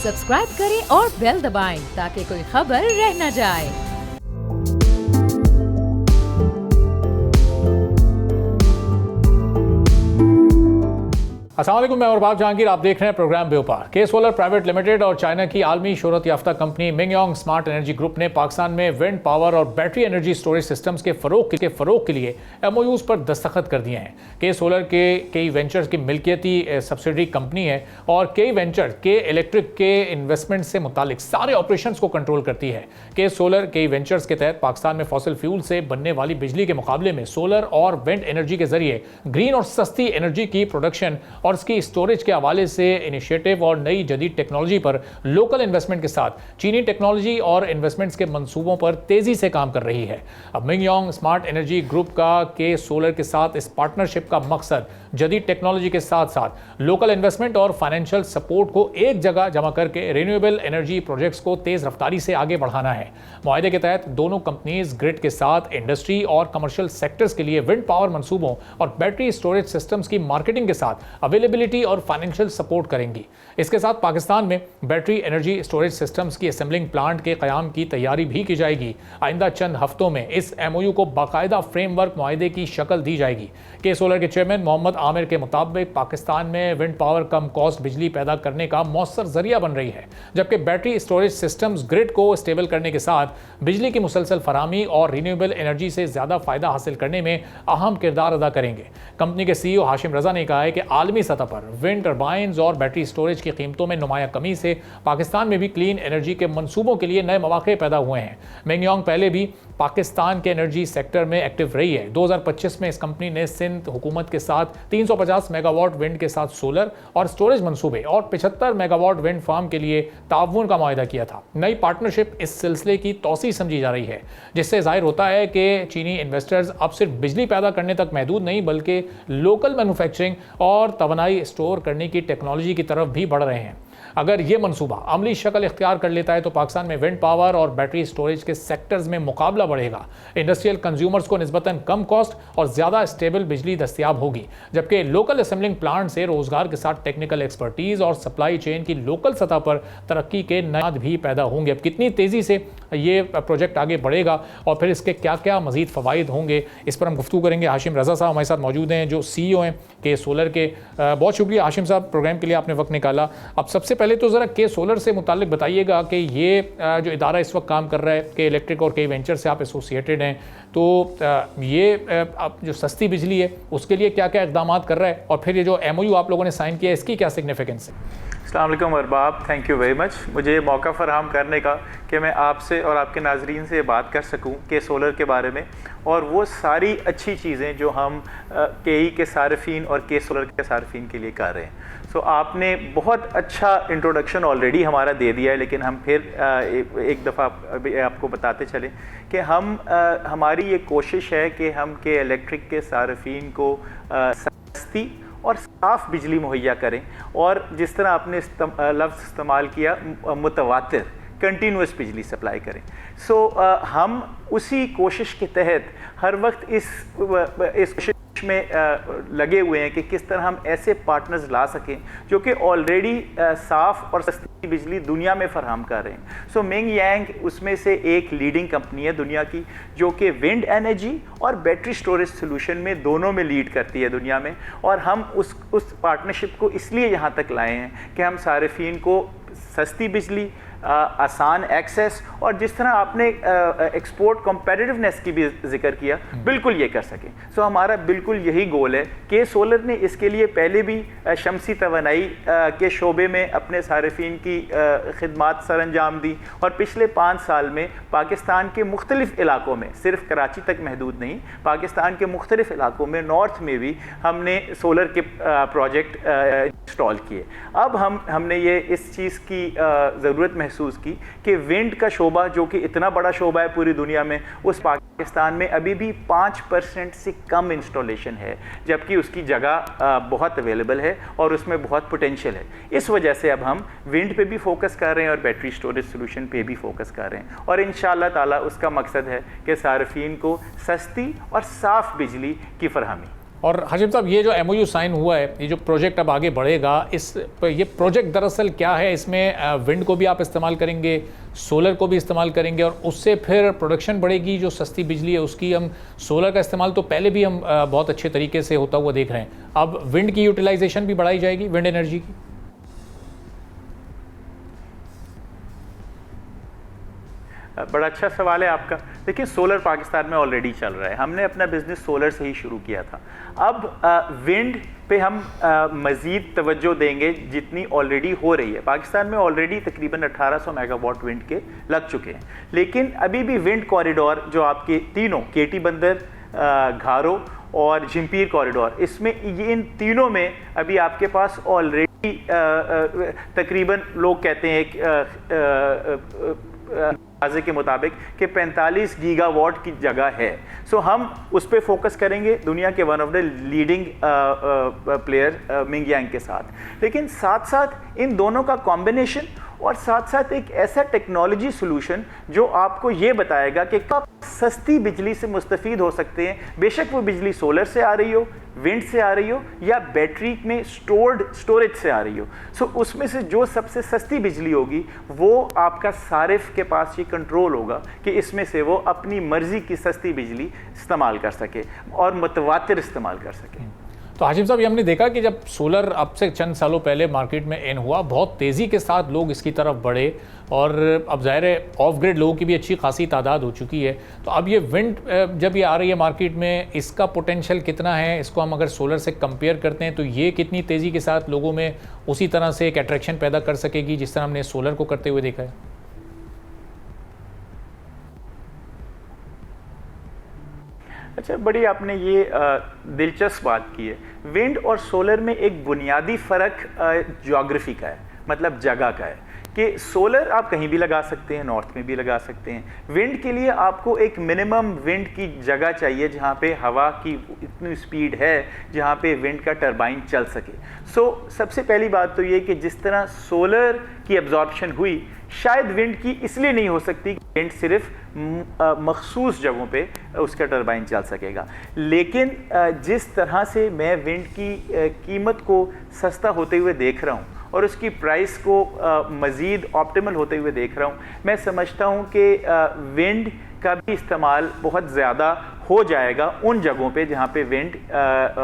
Subscribe करें और bell दबाएं ताकि कोई खबर रह न जाए। अस्सलाम वालेकुम, मैं और जहांगीर, आप देख रहे हैं प्रोग्राम व्यापार। के सोलर प्राइवेट लिमिटेड और चाइना की आलमी शोहरत याफ्ता कंपनी मिंगयोंग स्मार्ट एनर्जी ग्रुप ने पाकिस्तान में विंड पावर और बैटरी एनर्जी स्टोरेज सिस्टम्स के फ़रोग के लिए MOUs पर दस्तखत कर दिए हैं। के सोलर के कई वेंचर्स की मिल्कियती सब्सिडरी कंपनी है और कई वेंचर के इलेक्ट्रिक के इन्वेस्टमेंट से मुतालिक सारे ऑपरेशंस को कंट्रोल करती है। के सोलर कई वेंचर्स के तहत पाकिस्तान में फॉसिल फ्यूल से बनने वाली बिजली के मुकाबले में सोलर और विंड एनर्जी के जरिए ग्रीन और सस्ती एनर्जी की प्रोडक्शन और इसकी स्टोरेज के हवाले से इनिशिएटिव और नई जदीद टेक्नोलॉजी पर लोकल इन्वेस्टमेंट के साथ चीनी टेक्नोलॉजी और इन्वेस्टमेंट्स के मंसूबों पर तेजी से काम कर रही है। अब मिंगयोंग स्मार्ट एनर्जी ग्रुप का के सोलर के साथ इस पार्टनरशिप का मकसद जदीद टेक्नोलॉजी के साथ साथ लोकल इन्वेस्टमेंट और फाइनेंशियल सपोर्ट को एक जगह जमा करके रिन्यूएबल एनर्जी प्रोजेक्ट्स को तेज रफ्तारी से आगे बढ़ाना है। मुआहदे के तहत दोनों कंपनीज ग्रिड के साथ इंडस्ट्री और कमर्शियल सेक्टर्स के लिए विंड पावर मंसूबों और बैटरी स्टोरेज सिस्टम्स की मार्केटिंग के साथ अवेलेबिलिटी और फाइनेंशियल सपोर्ट करेंगी। इसके साथ पाकिस्तान में बैटरी एनर्जी स्टोरेज सिस्टम्स की असेंबलिंग प्लांट के क़याम की तैयारी भी की जाएगी। आइंदा चंद हफ्तों में इस MOU को बाकायदा फ्रेमवर्क मुआहदे की शक्ल दी जाएगी। के सोलर के चेयरमैन मोहम्मद आमिर के मुताबिक पाकिस्तान में विंड पावर कम कॉस्ट बिजली पैदा करने का मौसर जरिया बन रही है, जबकि बैटरी स्टोरेज सिस्टम्स ग्रिड को स्टेबल करने के साथ बिजली की मुसलसल फराहमी और रिन्यूएबल एनर्जी से ज्यादा फायदा हासिल करने में अहम किरदार अदा करेंगे। कंपनी के CEO हाशिम रजा ने कहा है कि आलमी सतह पर विंड टर्बाइंस और बैटरी स्टोरेज की कीमतों में नुमाया कमी से पाकिस्तान में भी क्लीन एनर्जी के मंसूबों के लिए नए मौके पैदा हुए हैं। मिंगयोंग पहले भी पाकिस्तान के एनर्जी सेक्टर में एक्टिव रही है। 2025 में इस कंपनी ने सिंध हुकूमत के साथ 350 मेगावाट विंड के साथ सोलर और स्टोरेज मंसूबे और 75 मेगावाट विंड फार्म के लिए ताउन का मुआहदा किया था। नई पार्टनरशिप इस सिलसिले की तौसी समझी जा रही है, जिससे जाहिर होता है कि चीनी इन्वेस्टर्स अब सिर्फ बिजली पैदा करने तक महदूद नहीं बल्कि लोकल मैन्युफैक्चरिंग और तवानाई स्टोर करने की टेक्नोलॉजी की तरफ भी बढ़ रहे हैं। अगर ये मंसूबा अमली शक्ल इख्तियार कर लेता है तो पाकिस्तान में विंड पावर और बैटरी स्टोरेज के सेक्टर्स में मुकाबला बढ़ेगा। इंडस्ट्रियल कंज्यूमर्स को निस्बतन कम कॉस्ट और ज़्यादा स्टेबल बिजली दस्तियाब होगी, जबकि लोकल असेंबलिंग प्लांट से रोजगार के साथ टेक्निकल एक्सपर्टीज़ और सप्लाई चेन की लोकल सतह पर तरक्की के नए भी पैदा होंगे। अब कितनी तेज़ी से ये प्रोजेक्ट आगे बढ़ेगा और फिर इसके क्या क्या मज़ीद फ़वाइद होंगे, इस पर हम गुफ्तगू करेंगे। हाशिम रजा साहब हमारे साथ मौजूद हैं, जो CEO हैं के सोलर के। बहुत शुक्रिया हाशिम साहब, प्रोग्राम के लिए आपने वक्त निकाला। अब सबसे पहले तो ज़रा के सोलर से मुताल्लिक बताइएगा कि ये जो इदारा इस वक्त काम कर रहा है के इलेक्ट्रिक और कई वेंचर से आप एसोसिएटेड हैं, तो ये जो सस्ती बिजली है उसके लिए क्या क्या इक़दाम कर रहा है और फिर ये जो MOU आप लोगों ने साइन किया है इसकी क्या सिग्निफिकेंस है? अस्सलाम वालेकुम Arbab, thank you very much मुझे मौका फ़राहम करने का कि मैं आपसे और आपके नाजरीन से बात कर सकूं के सोलर के बारे में और वो सारी अच्छी चीज़ें जो हम KE के सार्फिन और के सोलर के सार्फिन के लिए कर रहे हैं। सो आपने बहुत अच्छा इंट्रोडक्शन ऑलरेडी हमारा दे दिया है, लेकिन हम फिर एक दफ़ा आपको बताते चलें कि हमारी ये कोशिश है कि हम के इलेक्ट्रिक के सार्फिन को सस्ती और साफ़ बिजली मुहैया करें और जिस तरह आपने लफ्ज़ इस्तेमाल किया मुतवातिर कंटिन्यूस बिजली सप्लाई करें। हम उसी कोशिश के तहत हर वक्त इस कोशिश में लगे हुए हैं कि किस तरह हम ऐसे पार्टनर्स ला सकें जो कि ऑलरेडी साफ़ और सस्ती बिजली दुनिया में फराहम कर रहे हैं। मिंगयोंग उसमें से एक लीडिंग कंपनी है दुनिया की जो कि विंड एनर्जी और बैटरी स्टोरेज सोल्यूशन में दोनों में लीड करती है दुनिया में, और हम उस पार्टनरशिप को इसलिए यहाँ तक लाए हैं कि हम सार्फिन को सस्ती बिजली, आसान एक्सेस और जिस तरह आपने एक्सपोर्ट कॉम्पिटिटिवनेस की भी जिक्र किया, बिल्कुल ये कर सकें। हमारा बिल्कुल यही गोल है। के सोलर ने इसके लिए पहले भी शमसी तवानाई के शोबे में अपने सार्फिन की खिदमात सर अंजाम दी और पिछले 5 साल में पाकिस्तान के मुख्तलिफ इलाकों में, सिर्फ कराची तक महदूद नहीं, पाकिस्तान के मुख्तलिफ इलाकों में नॉर्थ में भी हमने सोलर के प्रोजेक्ट इंस्टॉल किए। अब हमने ये इस चीज़ की ज़रूरत महसूस की कि विंड का शोबा जो कि इतना बड़ा शोबा है पूरी दुनिया में, उस पाकिस्तान में अभी भी 5% से कम इंस्टॉलेशन है, जबकि उसकी जगह बहुत अवेलेबल है और उसमें बहुत पोटेंशियल है। इस वजह से अब हम विंड पे भी फोकस कर रहे हैं और बैटरी स्टोरेज सोल्यूशन पे भी फोकस कर रहे हैं, और इंशाअल्लाह ताला उसका मकसद है कि सार्फिन को सस्ती और साफ़ बिजली की फरहमी। और हाशिम साहब, ये जो MOU साइन हुआ है, ये जो प्रोजेक्ट अब आगे बढ़ेगा, ये प्रोजेक्ट दरअसल क्या है? इसमें विंड को भी आप इस्तेमाल करेंगे, सोलर को भी इस्तेमाल करेंगे, और उससे फिर प्रोडक्शन बढ़ेगी। जो सस्ती बिजली है उसकी, हम सोलर का इस्तेमाल तो पहले भी हम बहुत अच्छे तरीके से होता हुआ देख रहे हैं, अब विंड की यूटिलाइजेशन भी बढ़ाई जाएगी, विंड एनर्जी की। बड़ा अच्छा सवाल है आपका। देखिए, सोलर पाकिस्तान में ऑलरेडी चल रहा है, हमने अपना बिजनेस सोलर से ही शुरू किया था। अब विंड पे हम मज़ीद तवज्जो देंगे जितनी ऑलरेडी हो रही है। पाकिस्तान में ऑलरेडी तकरीबन 1800 मेगावाट विंड के लग चुके हैं, लेकिन अभी भी विंड कॉरिडोर जो आपके तीनों केटी बंदर, घारो और झिंपीर कॉरिडोर, इसमें इन तीनों में अभी आपके पास ऑलरेडी तकरीबन लोग कहते हैं के मुताबिक कि 45 गीगावाट की जगह है। सो हम उस पर फोकस करेंगे दुनिया के one of the leading player Ming Yang के साथ। लेकिन साथ साथ इन दोनों का कॉम्बिनेशन और साथ साथ एक ऐसा टेक्नोलॉजी सोल्यूशन जो आपको ये बताएगा कि कब सस्ती बिजली से मुस्तफ़ीद हो सकते हैं, बेशक वो बिजली सोलर से आ रही हो, विंड से आ रही हो या बैटरी में स्टोरेज से आ रही हो। सो उसमें से जो सबसे सस्ती बिजली होगी वो आपका सारिफ के पास ये कंट्रोल होगा कि इसमें से वो अपनी मर्जी की सस्ती बिजली इस्तेमाल कर सके और मुतवातिर इस्तेमाल कर सके। तो हाशिम साहब, ये हमने देखा कि जब सोलर अब से चंद सालों पहले मार्केट में इन हुआ, बहुत तेज़ी के साथ लोग इसकी तरफ बढ़े, और अब ज़ाहिर है ऑफ ग्रिड लोगों की भी अच्छी खासी तादाद हो चुकी है। तो अब ये विंड जब ये आ रही है मार्केट में, इसका पोटेंशियल कितना है? इसको हम अगर सोलर से कंपेयर करते हैं तो ये कितनी तेज़ी के साथ लोगों में उसी तरह से एक अट्रैक्शन पैदा कर सकेगी जिस तरह हमने सोलर को करते हुए देखा है? अच्छा, बड़ी आपने ये दिलचस्प बात की है। विंड और सोलर में एक बुनियादी फ़र्क ज्योग्राफी का है, मतलब जगह का है कि सोलर आप कहीं भी लगा सकते हैं, नॉर्थ में भी लगा सकते हैं। विंड के लिए आपको एक मिनिमम विंड की जगह चाहिए जहाँ पे हवा की इतनी स्पीड है जहाँ पे विंड का टरबाइन चल सके। सो सबसे पहली बात तो ये कि जिस तरह सोलर की एब्जॉर्प्शन हुई, शायद विंड की इसलिए नहीं हो सकती कि विंड सिर्फ मखसूस जगहों पे उसका टरबाइन चल सकेगा। लेकिन जिस तरह से मैं विंड की कीमत को सस्ता होते हुए देख रहा हूँ और उसकी प्राइस को मज़ीद ऑप्टिमल होते हुए देख रहा हूँ, मैं समझता हूँ कि विंड का भी इस्तेमाल बहुत ज़्यादा हो जाएगा उन जगहों पे जहाँ पे विंड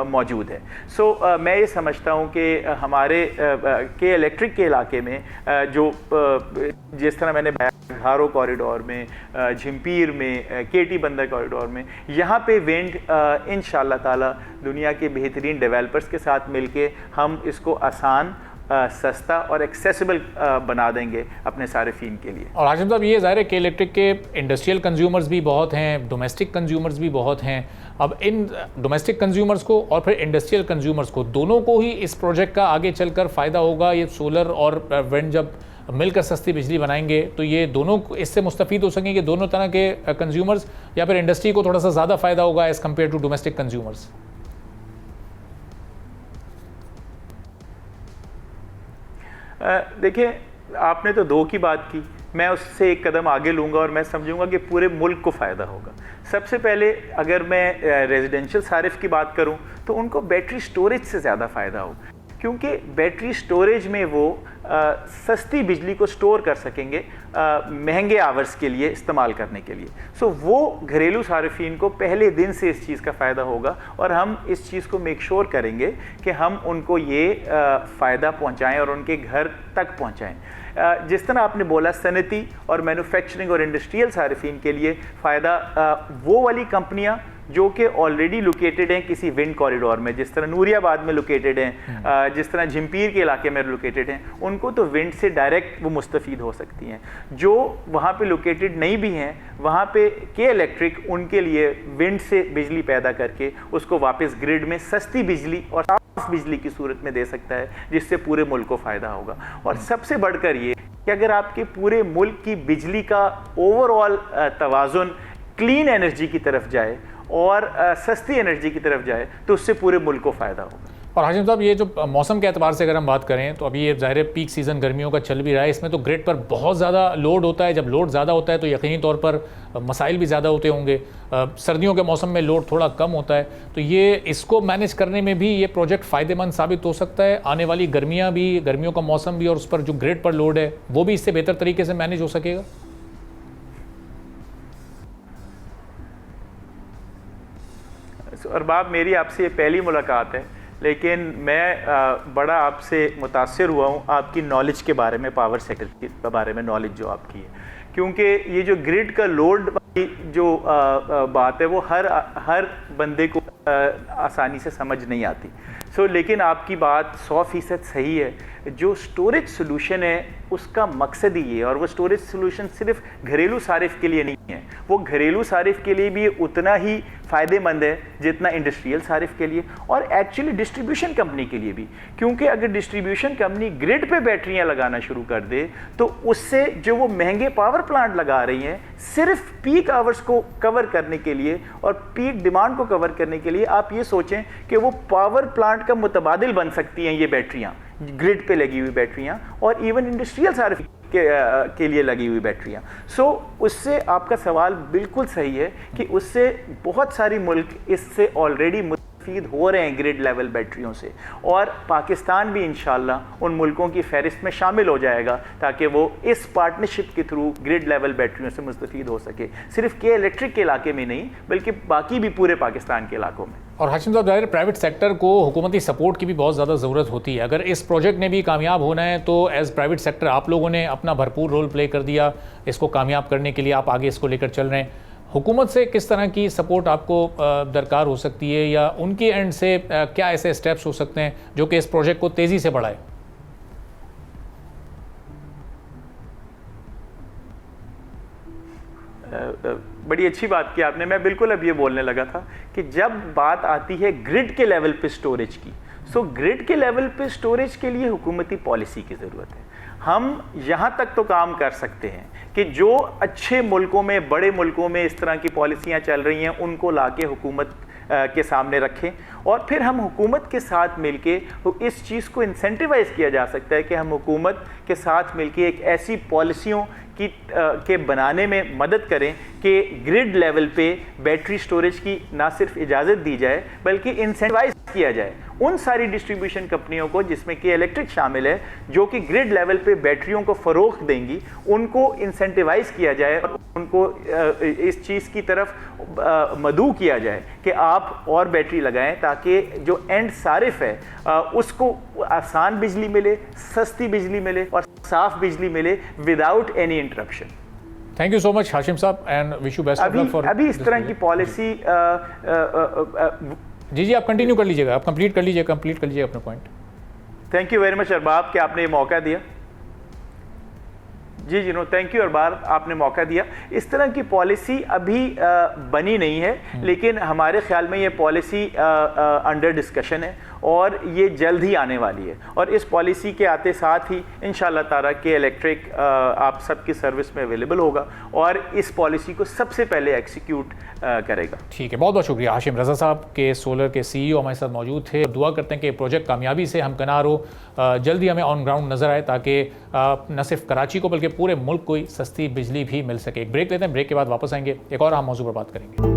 मौजूद है। सो मैं ये समझता हूँ कि हमारे के इलेक्ट्रिक के इलाके में जो जिस तरह मैंने घारो कॉरिडोर में, झिंपीर में, केटी बंदर कॉरिडोर में, यहाँ पे विंड इंशाअल्लाह ताला दुनिया के बेहतरीन डेवलपर्स के साथ मिलके हम इसको आसान, सस्ता और एक्सेसिबल बना देंगे अपने सारिफीन के लिए। और हाशिम साहब, ये ज़ाहिर है कि इलेक्ट्रिक के इंडस्ट्रियल कंज्यूमर्स भी बहुत हैं, डोमेस्टिक कंज्यूमर्स भी बहुत हैं। अब इन डोमेस्टिक कंज्यूमर्स को और फिर इंडस्ट्रियल कंज्यूमर्स को, दोनों को ही इस प्रोजेक्ट का आगे चलकर फ़ायदा होगा। ये सोलर और विंड जब मिलकर सस्ती बिजली बनाएंगे तो ये दोनों इससे मुस्तफ़ीद हो सकेंगे, दोनों तरह के कंज्यूमर्स, या फिर इंडस्ट्री को थोड़ा सा ज़्यादा फ़ायदा होगा as compare to domestic consumers? देखिए, आपने तो दो की बात की, मैं उससे एक कदम आगे लूँगा और मैं समझूंगा कि पूरे मुल्क को फ़ायदा होगा। सबसे पहले अगर मैं रेजिडेंशियल सारिफ की बात करूँ तो उनको बैटरी स्टोरेज से ज़्यादा फ़ायदा होगा, क्योंकि बैटरी स्टोरेज में वो सस्ती बिजली को स्टोर कर सकेंगे महंगे आवर्स के लिए इस्तेमाल करने के लिए। सो वो घरेलू सारिफीन को पहले दिन से इस चीज़ का फ़ायदा होगा और हम इस चीज़ को मेक श्योर करेंगे कि हम उनको ये फ़ायदा पहुंचाएं और उनके घर तक पहुंचाएं। जिस तरह आपने बोला, सनती और मैन्युफैक्चरिंग और इंडस्ट्रियल सारिफीन के लिए फ़ायदा वो वाली कंपनियाँ जो कि ऑलरेडी लोकेटेड हैं किसी विंड कॉरिडोर में, जिस तरह नूरियाबाद में लोकेटेड हैं, जिस तरह झिंपीर के इलाके में लोकेटेड हैं, उनको तो विंड से डायरेक्ट वो मुस्तफ़ीद हो सकती हैं। जो वहाँ पे लोकेटेड नहीं भी हैं, वहाँ पे के इलेक्ट्रिक उनके लिए विंड से बिजली पैदा करके उसको वापस ग्रिड में सस्ती बिजली और साफ बिजली की सूरत में दे सकता है, जिससे पूरे मुल्क को फ़ायदा होगा। और सबसे बढ़कर ये कि अगर आपके पूरे मुल्क की बिजली का ओवरऑल तवाज़ुन क्लीन एनर्जी की तरफ जाए और सस्ती एनर्जी की तरफ जाए तो उससे पूरे मुल्क को फ़ायदा होगा। और हाशिम साहब, ये जो मौसम के एतबार से अगर हम बात करें तो अभी ये ज़ाहिर पीक सीज़न गर्मियों का चल भी रहा है, इसमें तो ग्रिड पर बहुत ज़्यादा लोड होता है। जब लोड ज़्यादा होता है तो यकीनी तौर पर मसाइल भी ज़्यादा होते होंगे। सर्दियों के मौसम में लोड थोड़ा कम होता है, तो ये इसको मैनेज करने में भी ये प्रोजेक्ट फ़ायदेमंद साबित हो सकता है। आने वाली गर्मियाँ भी, गर्मियों का मौसम भी, और उस पर जो ग्रिड पर लोड है वो भी इससे बेहतर तरीके से मैनेज हो सकेगा। और बाब, मेरी आपसे ये पहली मुलाकात है, लेकिन मैं बड़ा आपसे मुतासिर हुआ हूँ आपकी नॉलेज के बारे में, पावर सेक्टर के बारे में नॉलेज जो आपकी है, क्योंकि ये जो ग्रिड का लोड वाली जो बात है वो हर बंदे को आसानी से समझ नहीं आती। लेकिन आपकी बात 100% सही है। जो स्टोरेज सोल्यूशन है उसका मकसद ही ये है, और वो स्टोरेज सोल्यूशन सिर्फ घरेलू सारिफ के लिए नहीं है, वो घरेलू सारिफ के लिए भी उतना ही फ़ायदेमंद है जितना इंडस्ट्रियल सारिफ के लिए, और एक्चुअली डिस्ट्रीब्यूशन कंपनी के लिए भी। क्योंकि अगर डिस्ट्रीब्यूशन कंपनी ग्रिड पे बैटरियां लगाना शुरू कर दे तो उससे जो वो महंगे पावर प्लांट लगा रही हैं सिर्फ पीक आवर्स को कवर करने के लिए और पीक डिमांड को कवर करने के लिए, आप ये सोचें कि वो पावर प्लांट का मुतबादिल बन सकती हैं ये बैटरियाँ, ग्रिड पे लगी हुई बैटरियाँ, और इवन इंडस्ट्रियल सारिफ के लिए लगी हुई बैटरियाँ। उससे आपका सवाल बिल्कुल सही है कि उससे बहुत सारी मुल्क इससे ऑलरेडी मुस्तफ़ीद हो रहे हैं ग्रिड लेवल बैटरियों से, और पाकिस्तान भी इंशाल्लाह उन मुल्कों की फहरिस्त में शामिल हो जाएगा ताकि वो इस पार्टनरशिप के थ्रू ग्रिड लेवल बैटरियों से मुस्तफ़ीद हो सके, सिर्फ के इलेक्ट्रिक के इलाके में नहीं बल्कि बाकी भी पूरे पाकिस्तान के इलाकों में। और हाशिम साहब, ज़ाहिर प्राइवेट सेक्टर को हुकूमती सपोर्ट की भी बहुत ज़्यादा ज़रूरत होती है। अगर इस प्रोजेक्ट ने भी कामयाब होना है तो एज़ प्राइवेट सेक्टर आप लोगों ने अपना भरपूर रोल प्ले कर दिया, इसको कामयाब करने के लिए आप आगे इसको लेकर चल रहे हैं। हुकूमत से किस तरह की सपोर्ट आपको दरकार हो सकती है, या उनके एंड से क्या ऐसे स्टेप्स हो सकते हैं जो कि इस प्रोजेक्ट को तेज़ी से बढ़ाए? बड़ी अच्छी बात की आपने। मैं बिल्कुल अब ये बोलने लगा था कि जब बात आती है ग्रिड के लेवल पे स्टोरेज की, ग्रिड के लेवल पे स्टोरेज के लिए हुकूमती पॉलिसी की ज़रूरत है। हम यहाँ तक तो काम कर सकते हैं कि जो अच्छे मुल्कों में, बड़े मुल्कों में इस तरह की पॉलिसियाँ चल रही हैं उनको लाके हुकूमत के सामने रखें, और फिर हम हुकूमत के साथ मिलके इस चीज़ को इंसेंटिवाइज़ किया जा सकता है कि हम हुकूमत के साथ मिलके एक ऐसी पॉलिसियों के बनाने में मदद करें कि ग्रिड लेवल पे बैटरी स्टोरेज की ना सिर्फ इजाज़त दी जाए बल्कि इंसेंटिवाइज किया जाए उन सारी डिस्ट्रीब्यूशन कंपनियों को जिसमें कि इलेक्ट्रिक शामिल है, जो कि ग्रिड लेवल पे बैटरियों को फ़रोग़ देंगी, उनको इंसेंटिवाइज किया जाए और उनको इस चीज़ की तरफ मदऊ किया जाए कि आप और बैटरी लगाएं ताकि जो एंड सारिफ है उसको आसान बिजली मिले, सस्ती बिजली मिले और साफ बिजली मिले without any interruption. Thank you so much Hashim sahab and wish you best of luck for अभी इस तरह की पॉलिसी जी आप कंटिन्यू कर लीजिएगा, आप कंप्लीट कर लीजिए अपना point. Thank you very much Arbab कि आपने ये मौका दिया। जी नो थैंक यू अरबाब, आपने मौका दिया। इस तरह की पॉलिसी अभी बनी नहीं है, लेकिन हमारे ख्याल में ये पॉलिसी अंडर डिस्कशन है और ये जल्द ही आने वाली है, और इस पॉलिसी के आते साथ ही इंशाल्लाह ताला के इलेक्ट्रिक आप सबकी सर्विस में अवेलेबल होगा और इस पॉलिसी को सबसे पहले एग्जीक्यूट करेगा। ठीक है, बहुत बहुत शुक्रिया। हाशिम रज़ा साहब के सोलर के CEO हमारे साथ मौजूद थे। दुआ करते हैं कि प्रोजेक्ट कामयाबी से हमकनार हो, जल्दी हमें ऑन ग्राउंड नज़र आए ताकि न सिर्फ कराची को बल्कि पूरे मुल्क को सस्ती बिजली भी मिल सके। एक ब्रेक लेते हैं, ब्रेक के बाद वापस आएंगे, एक और अहम मौजू पर बात करेंगे।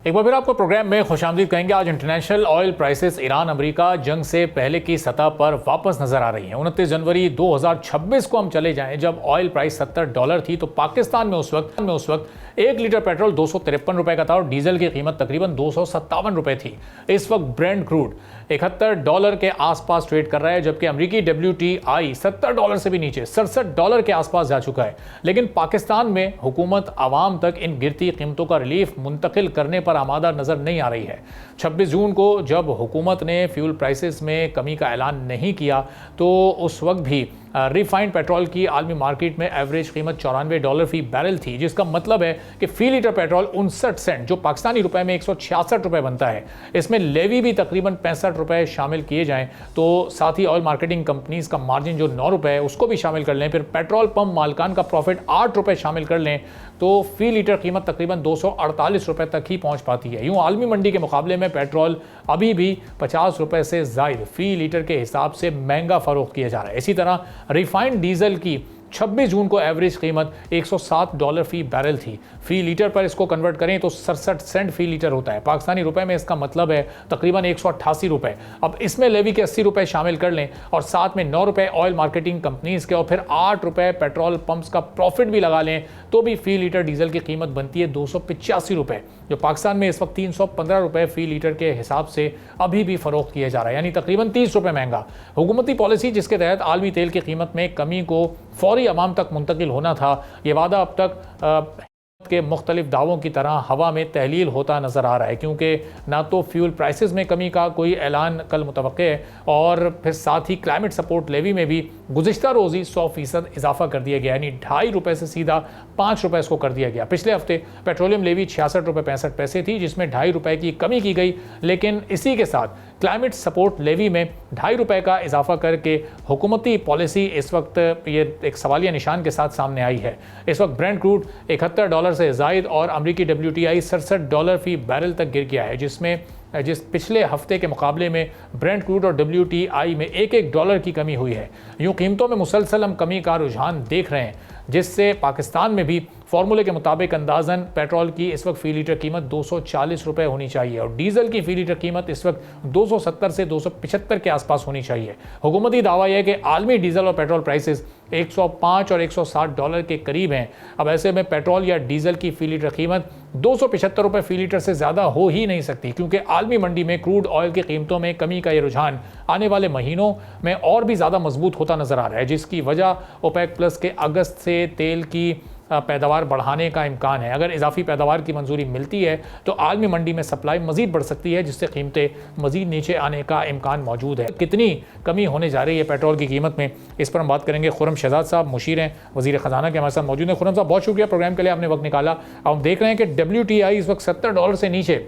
एक बार फिर आपको प्रोग्राम में खुशामदीद कहेंगे। आज international oil prices Iran America जंग से पहले की सतह पर वापस नजर आ रही हैं। 29 जनवरी 2026 को हम चले जाएं जब ऑयल प्राइस $70 थी, तो पाकिस्तान में उस वक्त 1 लीटर पेट्रोल 253 रुपए का था और डीजल की कीमत तकरीबन 257 रुपए थी। इस वक्त ब्रेंट क्रूड $71 के आसपास ट्रेड कर रहा है, जबकि अमेरिकी WTI $70 से भी नीचे $67 के आसपास जा चुका है। लेकिन पाकिस्तान में हुकूमत आवाम तक इन गिरती कीमतों का रिलीफ मुंतकिल करने पर आमादा नजर नहीं आ रही है। 26 जून को जब हुकूमत ने फ्यूल प्राइसेस में कमी का ऐलान नहीं किया तो उस वक्त भी रिफाइंड पेट्रोल की आलमी मार्केट में एवरेज कीमत $94 फी बैरल थी, जिसका मतलब है कि फी लीटर पेट्रोल 59 सेंट जो पाकिस्तानी रुपए में 166 रुपए बनता है, इसमें लेवी भी तकरीबन 65 रुपए शामिल किए जाएं तो साथ ही ऑयल मार्केटिंग कंपनीज का मार्जिन जो 9 रुपए है उसको भी शामिल कर लें, फिर पेट्रोल पंप मालिकान का प्रॉफिट 8 रुपए शामिल कर लें तो फी लीटर कीमत तकरीबन 248 रुपए तक ही पहुंच पाती है। यूं आलमी मंडी के मुकाबले में पेट्रोल अभी भी 50 रुपए से ज़ायद फी लीटर के हिसाब से महंगा फरोख्त किया जा रहा है। इसी तरह रिफाइंड डीजल की 26 जून को एवरेज कीमत $107 फी बैरल थी। फी लीटर पर इसको कन्वर्ट करें तो 67 सेंट फी लीटर होता है। पाकिस्तानी रुपए में इसका मतलब है तकरीबन 188 रुपए। अब इसमें लेवी के 80 रुपए शामिल कर लें और साथ में 9 रुपए ऑयल मार्केटिंग कंपनीज के और फिर 8 रुपए पेट्रोल पंप्स का प्रॉफिट भी लगा लें तो भी फी लीटर डीजल की कीमत बनती है 285 रुपए, जो पाकिस्तान में इस वक्त 315 रुपए फी लीटर के हिसाब से अभी भी फरोख्त किया जा रहा है, यानी तकरीबन 30 रुपए महंगा। हुकूमती पॉलिसी जिसके तहत आलमी तेल की कीमत में कमी को फौरी अवाम तक मुंतकिल होना था, ये वादा अब तक के मुख्तलिफ दावों की तरह हवा में तहलील होता नज़र आ रहा है, क्योंकि ना तो फ्यूल प्राइसेस में कमी का कोई ऐलान कल मुतवक्के है और फिर साथ ही क्लाइमेट सपोर्ट लेवी में भी गुज़िश्ता रोज़ ही 100% इजाफा कर दिया गया, यानी ₹2.5 से सीधा ₹5 इसको कर दिया गया। पिछले हफ्ते पेट्रोलियम लेवी ₹66.65 थी, जिसमें ₹2.5 की कमी की गई, लेकिन इसी के साथ क्लाइमेट सपोर्ट लेवी में ₹2.5 का इजाफा करके हुकूमती पॉलिसी इस वक्त ये एक सवालिया निशान के साथ सामने आई है। इस वक्त ब्रेंट क्रूड $71 से ज़ायद और अमरीकी WTI $67 फी बैरल तक गिर गया है, जिस पिछले हफ्ते के मुकाबले में ब्रेंट क्रूड और WTI में $1 की कमी हुई है। यूँ कीमतों में मुसलसल हम कमी का रुझान देख रहे हैं, जिससे पाकिस्तान में भी फार्मूले के मुताबिक अंदाजन पेट्रोल की इस वक्त फ़ी लीटर कीमत 240 रुपए होनी चाहिए और डीजल की फ़ी लीटर कीमत इस वक्त 270 से 275 के आसपास होनी चाहिए। हुकूमती दावा यह है कि आलमी डीजल और पेट्रोल प्राइसेस $105 और $160 के करीब हैं। अब ऐसे में पेट्रोल या डीजल की फ़ी लीटर कीमत 275 रुपये फ़ी लीटर से ज़्यादा हो ही नहीं सकती, क्योंकि आलमी मंडी में क्रूड ऑयल की कीमतों में कमी का ये रुझान आने वाले महीनों में और भी ज़्यादा मजबूत होता नज़र आ रहा है, जिसकी वजह ओपेक प्लस के अगस्त से तेल की पैदावार बढ़ाने का इम्कान है। अगर इजाफी पैदावार की मंजूरी मिलती है तो आलमी मंडी में सप्लाई मज़ीद बढ़ सकती है, जिससे कीमतें मज़ीद नीचे आने का इम्कान मौजूद है। कितनी कमी होने जा रही है पेट्रोल की कीमत में, इस पर हम बात करेंगे। खुर्रम शहजाद साहब मुशीर हैं, वज़ीर ख़जाना के हमारे साथ मौजूद हैं। खुर्रम साहब, बहुत शुक्रिया प्रोग्राम के लिए, आपने वक्त निकाला। अब हम देख रहे हैं कि WTI इस वक्त $70 से नीचे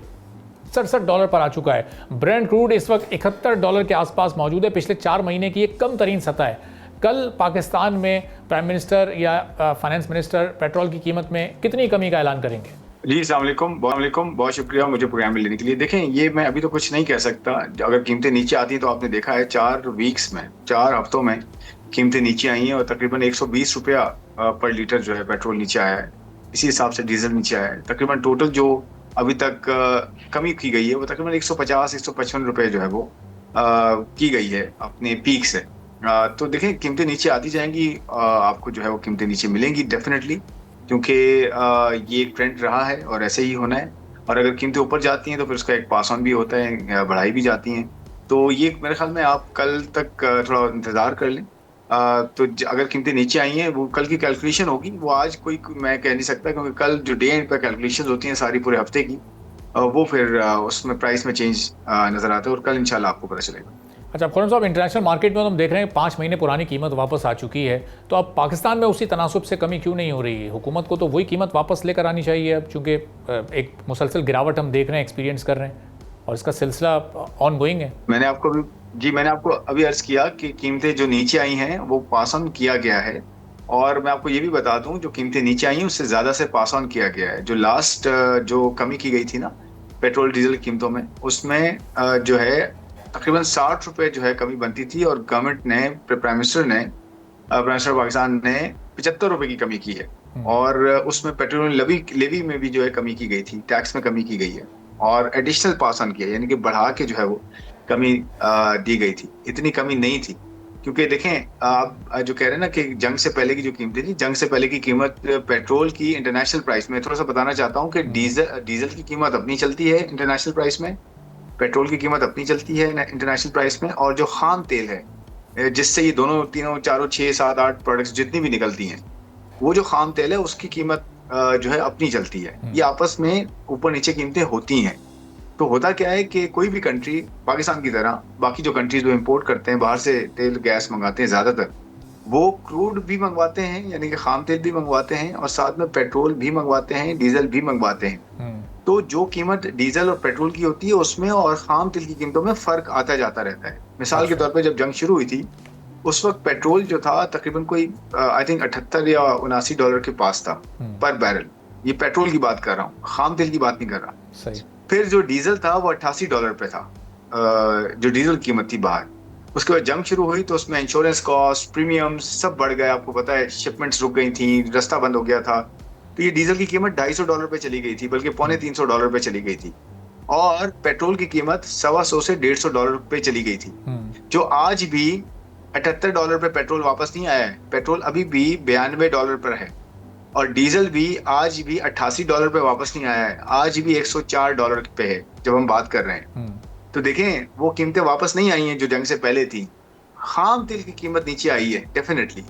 $67 पर आ चुका है। ब्रेंट क्रूड इस वक्त $71 के आसपास मौजूद है। पिछले 4 महीने की एक कम तरीन सतह है। कल पाकिस्तान में प्राइम मिनिस्टर या फाइनेंस मिनिस्टर पेट्रोल की कीमत में कितनी कमी का ऐलान करेंगे? जी, अस्सलाम वालेकुम, बहुत शुक्रिया मुझे प्रोग्राम में लेने के लिए। देखें, ये मैं अभी तो कुछ नहीं कह सकता। अगर कीमतें नीचे आती हैं तो आपने देखा है 4 हफ्तों में कीमतें नीचे आई हैं और तकरीबन 120 रुपया पर लीटर जो है पेट्रोल नीचे आया है। इसी हिसाब से डीजल नीचे आया है। तकरीबन टोटल जो अभी तक कमी की गई है वो तकरीबन 150-155 रुपये जो है वो की गई है अपने पीक से। तो देखें, कीमतें नीचे आती जाएंगी, आपको जो है वो कीमतें नीचे मिलेंगी डेफिनेटली, क्योंकि ये एक ट्रेंड रहा है और ऐसे ही होना है। और अगर कीमतें ऊपर जाती हैं तो फिर उसका एक पास ऑन भी होता है, बढ़ाई भी जाती हैं। तो ये मेरे ख्याल में आप कल तक थोड़ा इंतज़ार कर लें। तो अगर कीमतें नीचे आई हैं, वो कल की कैलकुलेशन होगी, वो आज कोई मैं कह नहीं सकता, क्योंकि कल जो डे एंड पर कैलकुलेशन होती हैं सारी पूरे हफ्ते की, वो फिर उसमें प्राइस में चेंज नज़र आता है और कल इंशाल्लाह आपको पता चलेगा। अच्छा खुर्रम साहब, इंटरनेशनल मार्केट में तो हम देख रहे हैं 5 महीने पुरानी कीमत वापस आ चुकी है, तो अब पाकिस्तान में उसी तनासुब से कमी क्यों नहीं हो रही है? हुकूमत को तो वही कीमत वापस लेकर आनी चाहिए अब, चूँकि एक मुसलसल गिरावट हम देख रहे हैं, एक्सपीरियंस कर रहे हैं और इसका सिलसिला ऑन गोइंग है। मैंने आपको अभी अर्ज़ किया कि कीमतें जो नीचे आई हैं वो पास ऑन किया गया है, और मैं आपको ये भी बता दूं, जो कीमतें नीचे आई हैं उससे ज़्यादा से पास ऑन किया गया है। जो लास्ट जो कमी की गई थी ना पेट्रोल डीजल कीमतों में, उसमें जो है तकरीबन 60 रुपये जो है कमी बनती थी, और गवर्नमेंट ने, प्राइम मिनिस्टर पाकिस्तान ने 75 रुपये की कमी की है। और उसमें पेट्रोल लेवी में भी जो है कमी की गई थी, टैक्स में कमी की गई है और एडिशनल पास ऑन किया, यानी कि बढ़ा के जो है वो कमी दी गई थी। इतनी कमी नहीं थी, क्योंकि देखें, आप जो कह रहे हैं ना कि जंग से पहले की जो कीमतें थी, जंग से पहले की कीमत पेट्रोल की इंटरनेशनल प्राइस में, थोड़ा सा बताना चाहता हूँ कि डीजल की कीमत अपनी चलती है इंटरनेशनल प्राइस में, पेट्रोल की कीमत अपनी चलती है इंटरनेशनल प्राइस में, और जो खाम तेल है जिससे ये दोनों 3, 4, 6, 7, 8 प्रोडक्ट्स जितनी भी निकलती हैं, वो जो खाम तेल है उसकी कीमत जो है अपनी चलती है। ये आपस में ऊपर नीचे कीमतें होती हैं। तो होता क्या है कि कोई भी कंट्री पाकिस्तान की तरह बाकी जो कंट्रीज जो इंपोर्ट करते हैं, बाहर से तेल गैस मंगाते हैं ज़्यादातर, वो क्रूड भी मंगवाते हैं, यानी कि खाम तेल भी मंगवाते हैं, और साथ में पेट्रोल भी मंगवाते हैं, डीजल भी मंगवाते हैं। तो जो कीमत डीजल और पेट्रोल की होती है उसमें और खाम तेल की कीमतों में फर्क आता जाता रहता है। मिसाल के तौर पे जब जंग शुरू हुई थी उस वक्त पेट्रोल जो था तकरीबन कोई आई थिंक 78 या 79 डॉलर के पास था पर बैरल। ये पेट्रोल की बात कर रहा हूँ, खाम तेल की बात नहीं कर रहा। सही। फिर जो डीजल था वो 88 डॉलर पे था, जो डीजल कीमत थी बाहर। उसके बाद जंग शुरू हुई तो उसमें इंश्योरेंस कॉस्ट, प्रीमियम्स सब बढ़ गए, आपको पता है शिपमेंट्स रुक गई थी, रास्ता बंद हो गया था। तो ये डीजल की कीमत 250 डॉलर पे चली गई थी, बल्कि $250 पे चली गई थी। और पेट्रोल की कीमत 125 से $150 पे चली गई थी, जो आज भी 78 डॉलर पे पेट्रोल वापस नहीं आया है। पेट्रोल अभी भी 92 डॉलर पर है, और डीजल भी आज भी 88 डॉलर पे वापस नहीं आया है, आज भी 104 डॉलर पे है जब हम बात कर रहे हैं। तो देखें वो कीमतें वापस नहीं आई हैं जो जंग से पहले थी। खाम तेल की कीमत नीचे आई है डेफिनेटली,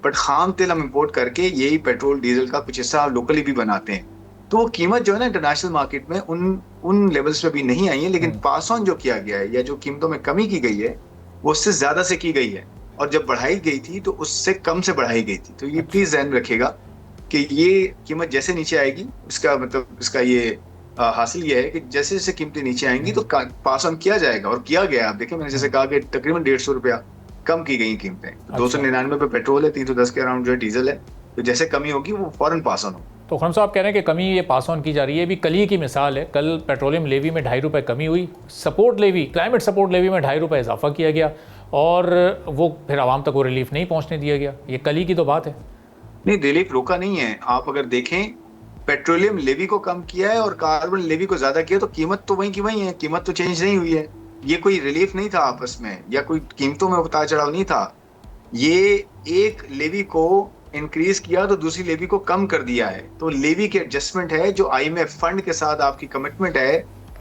बट खाम तेल हम इंपोर्ट करके यही पेट्रोल डीजल का कुछ हिस्सा लोकली भी बनाते हैं। तो वो कीमत जो है ना इंटरनेशनल मार्केट में उन लेवल्स पे भी नहीं आई है, लेकिन पास ऑन जो किया गया है या जो कीमतों में कमी की गई है वो उससे ज्यादा से की गई है, और जब बढ़ाई गई थी तो उससे कम से बढ़ाई गई थी। तो ये प्लीज ध्यान रखिएगा कि ये कीमत जैसे नीचे आएगी, इसका मतलब इसका ये हासिल ये है कि जैसे जैसे कीमतें नीचे आएंगी तो पास ऑन किया जाएगा, और किया गया। आप देखिए मैंने जैसे कहा कि तकरीबन ₹150 कम की गई कीमतें। 299 पे पेट्रोल है, 310 के अराउंड जो है डीजल है। तो जैसे कमी होगी वो फौरन पास ऑन हो। तो खान साहब कह रहे हैं कि कमी ये पास ऑन की जा रही है। अभी कल ही की मिसाल है, कल पेट्रोलियम लेवी में ₹2.5 कमी हुई, support levy, climate support levy में ₹2.5 इजाफा किया गया, और वो फिर आवाम तक वो रिलीफ नहीं पहुंचने दिया गया। ये कल ही की तो बात है। नहीं, रिलीफ रोका नहीं है। आप अगर देखें पेट्रोलियम लेवी को कम किया है और कार्बन लेवी को ज्यादा किया, तो कीमत तो वही की वही है, कीमत तो चेंज नहीं हुई है। ये कोई रिलीफ नहीं था आपस में, या कोई कीमतों में उतार चढ़ाव नहीं था। ये एक लेवी को इंक्रीज किया तो दूसरी लेवी को कम कर दिया है। तो लेवी के एडजस्टमेंट है, जो IMF फंड के साथ आपकी कमिटमेंट है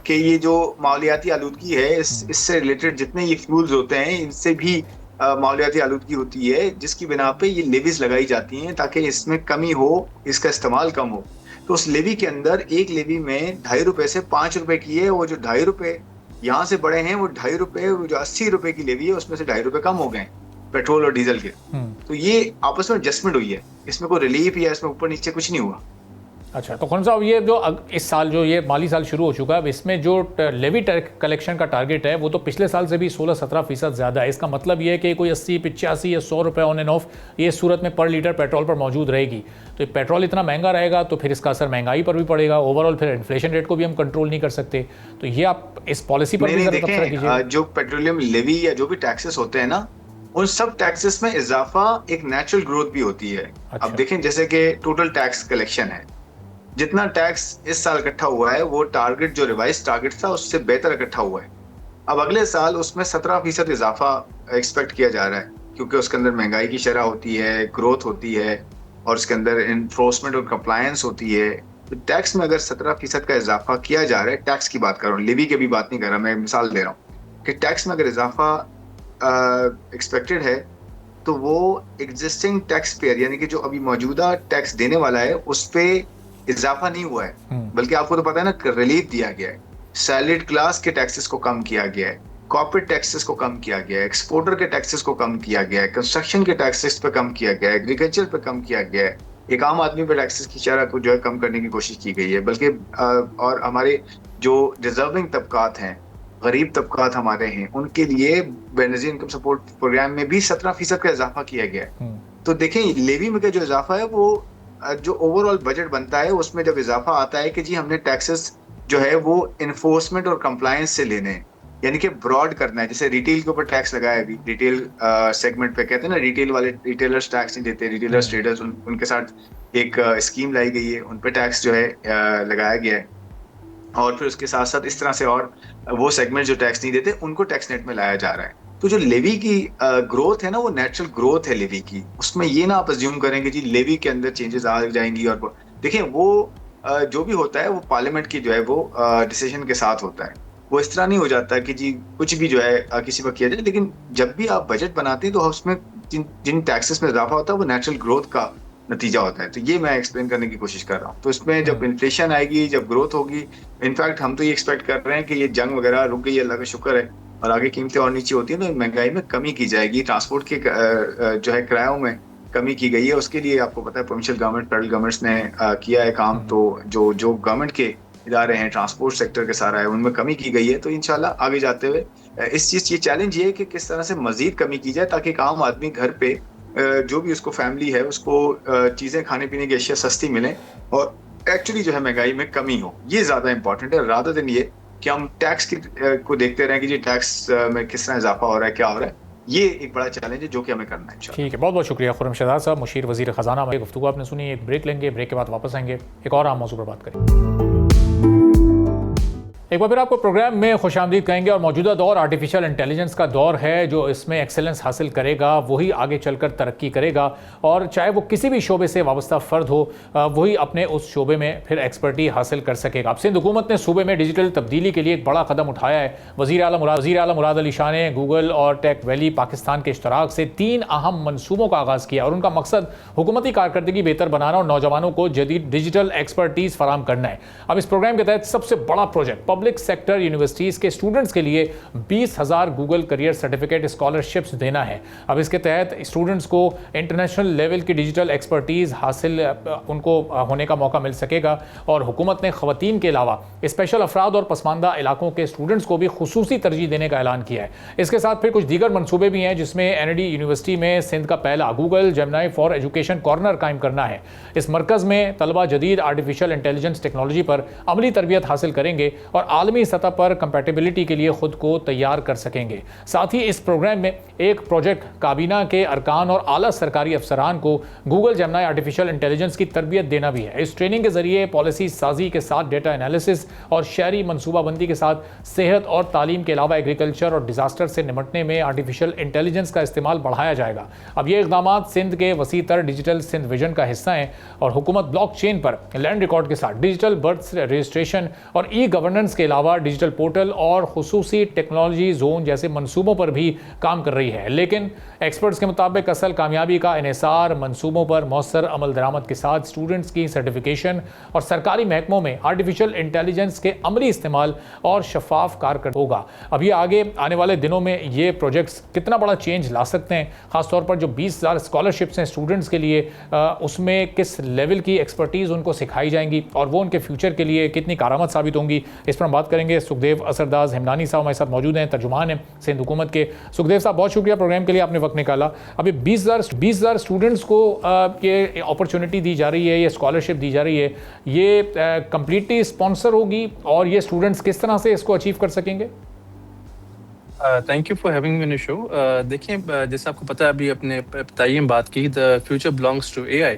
कि ये जो मालियाती आलूदगी है इससे रिलेटेड जितने ये फ्यूल्स होते हैं इनसे भी मालियाती आलूदगी होती है, जिसकी बिना पे ये लेवीज लगाई जाती हैं ताकि इसमें कमी हो, इसका इस्तेमाल कम हो। तो उस लेवी के अंदर एक लेवी में ₹2.5 से ₹5 की है। वो जो ₹2.5 यहाँ से बढ़े हैं वो ₹2.5, वो जो ₹80 की लेवी है उसमें से ₹2.5 कम हो गए पेट्रोल और डीजल के। तो ये आपस में एडजस्टमेंट हुई है, इसमें कोई रिलीफ या इसमें ऊपर नीचे कुछ नहीं हुआ। अच्छा, तो खान साहब ये जो इस साल जो ये माली साल शुरू हो चुका है, अब इसमें जो लेवी कलेक्शन का टारगेट है वो तो पिछले साल से भी 16-17% ज़्यादा है। इसका मतलब ये है कि कोई 80, 85 या ₹100 ऑन एंड ऑफ ये सूरत में पर लीटर पेट्रोल पर मौजूद रहेगी। तो पेट्रोल इतना महंगा रहेगा तो फिर इसका असर महंगाई पर भी पड़ेगा, ओवरऑल फिर इन्फ्लेशन रेट को भी हम कंट्रोल नहीं कर सकते। तो ये आप इस पॉलिसी पर भी तबसरा कीजिए। जो पेट्रोलियम लेवी या जो भी टैक्सेस होते हैं ना, उन सब टैक्सेस में इजाफा एक नेचुरल ग्रोथ भी होती है। अच्छा। अब देखें जैसे कि टोटल टैक्स कलेक्शन है, जितना टैक्स इस साल इकट्ठा हुआ है वो टारगेट जो रिवाइज टारगेट था उससे बेहतर इकट्ठा हुआ है। अब अगले साल उसमें 17% इजाफा एक्सपेक्ट किया जा रहा है, क्योंकि उसके अंदर महंगाई की शरह होती है, ग्रोथ होती है, और उसके अंदर इन्फोर्समेंट और कंप्लायंस होती है। तो टैक्स में अगर 17% का इजाफा किया जा रहा है, टैक्स की बात कर रहा हूँ, लेवी की भी बात नहीं कर रहा, मैं मिसाल दे रहा हूँ कि टैक्स में अगर इजाफा एक्सपेक्टेड है तो वो एग्जिस्टिंग टैक्स पेयर यानी कि जो अभी मौजूदा टैक्स देने वाला है उस पर इजाफा नहीं हुआ है, बल्कि आपको तो पता है ना रिलीफ दिया गया है। सैलरीड क्लास के टैक्सेस को कम किया गया है, कॉर्पोरेट टैक्सेस को कम किया गया है, एक्सपोर्टर के टैक्सेस को कम किया गया है, कंस्ट्रक्शन के टैक्सेस पे कम किया गया है, एग्रीकल्चर पे कम किया गया है। एक आम आदमी पे टैक्सेस की शरह को जो है कम करने की कोशिश की गई है, बल्कि और हमारे जो डिजर्विंग तबकात हैं, गरीब तबकात हमारे हैं, उनके लिए बेनजीर इनकम सपोर्ट प्रोग्राम में भी 17% का इजाफा किया गया है। तो देखें लेवी में का जो इजाफा है वो जो ओवरऑल बजट बनता है उसमें जब इजाफा आता है कि जी हमने टैक्सेस जो है वो इन्फोर्समेंट और कंप्लायंस से लेने हैं, यानी कि ब्रॉड करना है। जैसे रिटेल के ऊपर टैक्स लगाया अभी, रिटेल सेगमेंट पे कहते हैं ना, रिटेल वाले रिटेलर्स टैक्स नहीं देते, रिटेलर्स ट्रेडर्स उनके साथ एक स्कीम लाई गई है, उन पे टैक्स जो है लगाया गया है। और फिर उसके साथ साथ इस तरह से और वो सेगमेंट जो टैक्स नहीं देते उनको टैक्स नेट में लाया जा रहा है। तो जो लेवी की ग्रोथ है ना वो नेचुरल ग्रोथ है लेवी की, उसमें ये ना आप अज्यूम करेंगे जी लेवी के अंदर चेंजेस आ जाएंगी। और देखिए वो जो भी होता है वो पार्लियामेंट की जो है वो डिसीजन के साथ होता है, वो इस तरह नहीं हो जाता कि जी कुछ भी जो है किसी पर किया जाए। लेकिन जब भी आप बजट बनाते हैं तो उसमें जिन टैक्सेस में इजाफा होता है वो नेचुरल ग्रोथ का नतीजा होता है। तो ये मैं एक्सप्लेन करने की कोशिश कर रहा हूँ। तो इसमें जब इन्फ्लेशन आएगी, जब ग्रोथ होगी, इनफैक्ट हम तो ये एक्सपेक्ट कर रहे हैं कि ये जंग वगैरह रुक गई, अल्लाह का शुक्र है, और आगे कीमतें और नीचे होती हैं तो महंगाई में कमी की जाएगी। ट्रांसपोर्ट के जो है किरायों में कमी की गई है, उसके लिए आपको पता है प्रोविंशियल गवर्नमेंट, फेडरल गवर्नमेंट्स ने किया है काम। तो जो जो गवर्नमेंट के इदारे हैं, ट्रांसपोर्ट सेक्टर के सारा है, उनमें कमी की गई है। तो इंशाल्लाह आगे जाते हुए इस चीज ये चैलेंज ये है कि किस तरह से मजीद कमी की जाए ताकि एक आम आदमी घर पे जो भी उसको फैमिली है उसको चीजें खाने पीने की अशिया सस्ती मिले और एक्चुअली जो है महंगाई में कमी हो। ये ज्यादा इंपॉर्टेंट है रादर देन ये कि हम टैक्स को देखते रहें कि जी टैक्स में किस तरह इजाफा हो रहा है, क्या हो रहा है। ये एक बड़ा चैलेंज है जो कि हमें करना है। ठीक है, बहुत बहुत शुक्रिया खुर्रम शहजाद साहब, मुशीर वजीर खजाना। गुफ्तगू आपने सुनी। एक ब्रेक लेंगे, ब्रेक के बाद वापस आएंगे, एक और आम मौजू पर बात करेंगे। एक बार फिर आपको प्रोग्राम में खुशामदीद कहेंगे। और मौजूदा दौर आर्टिफिशियल इंटेलिजेंस का दौर है। जो इसमें एक्सेलेंस हासिल करेगा वही आगे चलकर तरक्की करेगा, और चाहे वो किसी भी शोबे से वाबस्ता फ़र्द हो वही अपने उस शोबे में फिर एक्सपर्टी हासिल कर सकेगा। अब सिंध हुकूमत ने सूबे में डिजिटल तब्दीली के लिए एक बड़ा कदम उठाया है। वज़ीर आला मुराद अली शाह ने गूगल और टेक वैली पाकिस्तान के इश्तराक से 3 अहम मनसूबों का आगाज़ किया, और उनका मकसद हुकूमती कारकर्दगी बेहतर बनाना और नौजवानों को जदीद डिजिटल एक्सपर्टीज़ फराम करना है। अब इस प्रोग्राम के तहत सबसे बड़ा प्रोजेक्ट पब्लिक सेक्टर यूनिवर्सिटीज़ के स्टूडेंट्स के लिए 20,000 गूगल करियर सर्टिफिकेट स्कॉलरशिप्स देना है। अब इसके तहत स्टूडेंट्स को इंटरनेशनल लेवल की डिजिटल एक्सपर्टीज़ हासिल उनको होने का मौका मिल सकेगा। और हुकूमत ने ख़वातीन के अलावा स्पेशल अफराद और पसमानदा इलाकों के स्टूडेंट्स को भी खुसूसी तरजीह देने का ऐलान किया है। इसके साथ फिर कुछ दीगर मनसूबे भी हैं, जिसमें NID यूनिवर्सिटी में सिंध का पहला Google Gemini for education corner कायम करना है। इस मरकज़ में तलबा जदीद आर्टिफिशियल इंटेलिजेंस टेक्नोलॉजी पर अमली तरबियत हासिल करेंगे और आलमी सतह पर कंपैटिबिलिटी के लिए खुद को तैयार कर सकेंगे। साथ ही इस प्रोग्राम में एक प्रोजेक्ट काबीना के अरकान और आला सरकारी अफसरान को गूगल जेमिनी आर्टिफिशियल इंटेलिजेंस की तरबियत देना भी है। इस ट्रेनिंग के जरिए पॉलिसी साजी के साथ डेटा एनालिसिस और शहरी मनसूबाबंदी के साथ सेहत और तालीम के अलावा एग्रीकल्चर और डिजास्टर से निपटने में आर्टिफिशियल इंटेलिजेंस का इस्तेमाल बढ़ाया जाएगा। अब ये इकदाम सिंध के वसीतर डिजिटल सिंध विजन का हिस्सा हैं, और हुकूमत ब्लॉकचेन पर लैंड रिकॉर्ड के साथ डिजिटल बर्थ रजिस्ट्रेशन और ई गवर्नेंस के अलावा डिजिटल पोर्टल और खुसूसी टेक्नोलॉजी जोन जैसे मंसूबों पर भी काम कर रही है। लेकिन एक्सपर्ट्स के मुताबिक असल कामयाबी का इन्हिसार मंसूबों पर मौसर अमल दरामद के साथ स्टूडेंट्स की सर्टिफिकेशन और सरकारी महकमों में आर्टिफिशियल इंटेलिजेंस के अमली इस्तेमाल और शफाफ कारकर्दगी होगा। अब ये आगे आने वाले दिनों में ये प्रोजेक्ट्स कितना बड़ा चेंज ला सकते हैं, खासतौर पर जो 20,000 स्कॉलरशिप्स हैं स्टूडेंट्स के लिए, उसमें किस लेवल की एक्सपर्टीज़ उनको सिखाई जाएंगी और वो उनके फ्यूचर के लिए कितनी कारआमद साबित होंगी, इस पर हम बात करेंगे। सुखदेव असरदाज हिमनानी साहब हमारे साथ मौजूद हैं, तर्जुमान हैं सिंध हुकूमत के। सुखदेव साहब, बहुत शुक्रिया प्रोग्राम के लिए, आपने वक्त निकाला। अभी 20,000 स्टूडेंट्स को ये अपॉर्चुनिटी दी जा रही है, ये स्कॉलरशिप दी जा रही है, ये कंप्लीटली स्पॉन्सर होगी और ये स्टूडेंट्स किस तरह से इसको अचीव कर सकेंगे? Thank you for having me in show. देखिए, जैसे आपको पता है, अभी अपने बताइए बात की, the future belongs to AI।